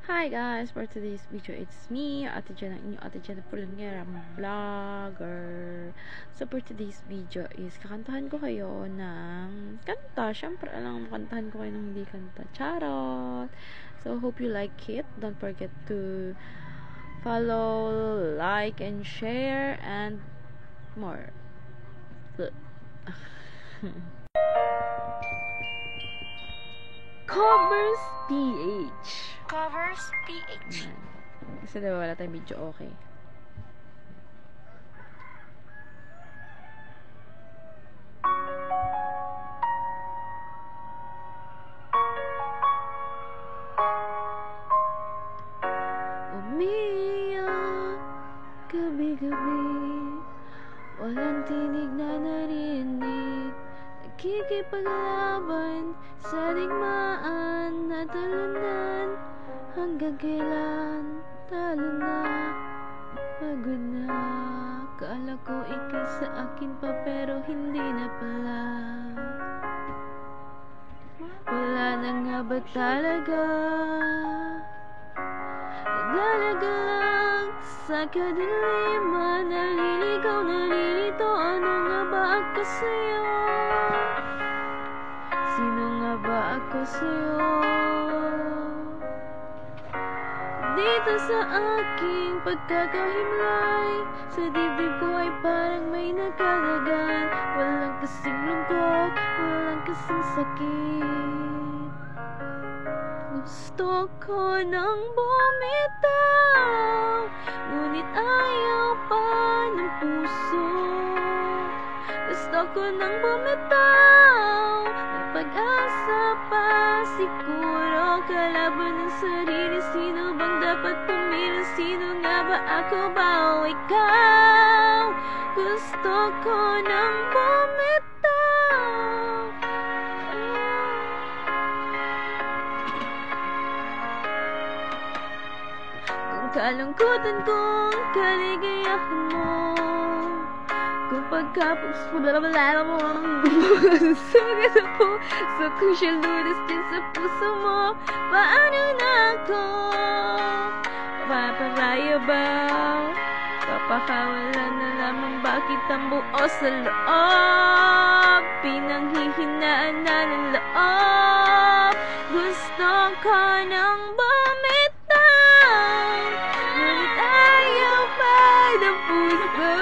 Hi guys, for today's video, it's me, Ate Jenna, inyong Ate Jenna Pulangera, vlogger. So for today's video is kakantahan ko kayo ng kanta. Syempre, alam kantahan ko kayo ng hindi kanta. Charot! So hope you like it. Don't forget to follow, like, and share, and more. Covers PH. Covers PH. Kasi diba wala tayong video, okay. Umiyak gabi-gabi, walang tinig na narinig, nakikipaglaban sa digmaan na talunan. Hanggang kailan talo na, pagod na. Kala ko ikay sa akin pa, pero hindi na pala. Wala na nga ba talaga? Naglalaga lang sa kadiliman, naliligaw, nalilito. Ano nga ba ako sa'yo? Sino nga ba ako sa'yo? Dito sa aking pagkakahimlay, sa dibdib ko ay parang may nakadagan. Walang kasing lungkot, walang kasing sakit. Gusto ko nang bumitaw, ngunit ayaw pa ng puso. Gusto ko nang bumitaw, ng pag-asa pa siguro. Kalaban ng sarili, sino bang dapat pumili? Sino nga ba, ako ba o ikaw? Gusto ko nang bumitaw. Kung kalungkutan kong kaligayahan mo, kung pagkapos mo lalala mo sugat sa puso ko siya lunas dyan sa puso mo. Paano na ako mapapalaya ba? Papakawalan na lamang, bakit ang buo sa loob? Pinanghihinaan na ng loob. Gusto ko nang bumitaw, ngunit ayaw pa ng puso.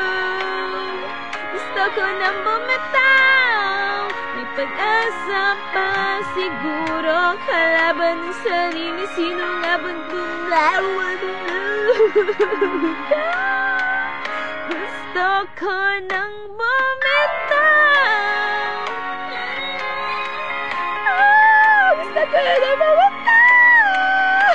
Gusto ko nang bumitaw, may pag-asa pa siguro. Kalaban ng sarili, sino nga bang bumlawan? Gusto ko nang bumitaw. Gusto ko nang bumitaw.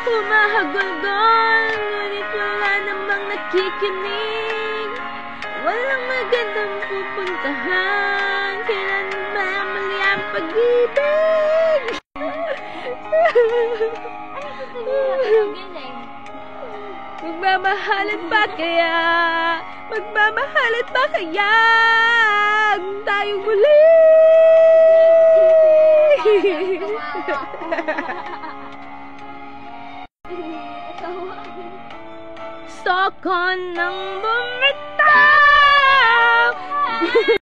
Humahagulgol, ngunit wala namang nakikinig. Walang magandang pupuntahan, kailan mamali ang pag-ibig. Magmamahalan ba kaya? Magmamahalan ba kaya? Tayo muli. Gusto ko nang bumitaw,